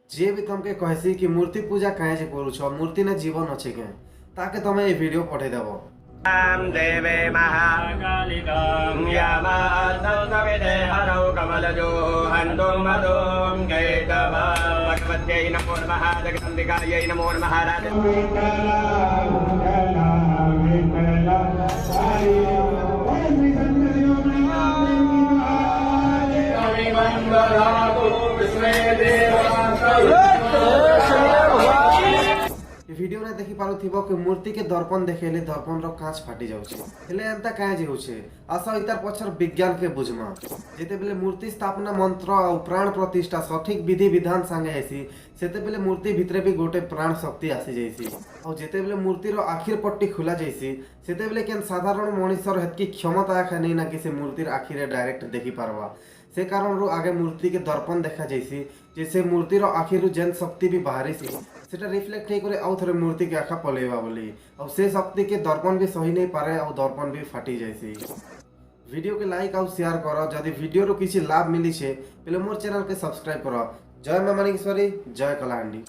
जे भी तुमके कहसी कि मूर्ति पूजा कहे जे करूछ मूर्ति ने जीवन अच्छे के ताके तुम्हें ये वीडियो पठे देव। देवे महाकालिकां यामासंसविदे हरौ कमलजो हन्तुं मधुं गैतवा भगवत्यै नमो नमः जगदम्बिकायै नमो नमः वीडियो ने देखि पारुथिबो कि मूर्ति के दर्पण देखेले दर्पण रो कांच फाटी जाउछे हेले एंता काहे जे होछे आसा इतार पछर विज्ञान के बुझमा जेते बेले मूर्ति स्थापना मंत्र और प्राण प्रतिष्ठा सठिक विधि विधान संगे आसी सेते बेले मूर्ति भितरे भी गोटे प्राण शक्ति आसी जाइसी और जेते बेले मूर्ति रो आखिर पट्टी खुला जाइसी सेते बेले केन साधारण मनुष्यर हेतकी क्षमता आखा नै ना कि से मूर्तिर आखिरे डायरेक्ट देखि पारवा से कारण रो आगे मूर्ति के दर्पण देखा जाइसी जैसे मूर्ति रो आखिर जेन शक्ति भी बाहरी सी सेटा रिफ्लेक्ट हे करे आउ थरे मूर्ति के आखा पलेवा बोली और से शक्ति के दर्पण भी सही नहीं पारे और दर्पण भी फाटी जाइसी। वीडियो के लाइक और शेयर करो जदि वीडियो रो किसी लाभ मिली छे पहले मोर चैनल के सब्सक्राइब करो। जय मां माणिकेश्वरी, जय कलाहांडी।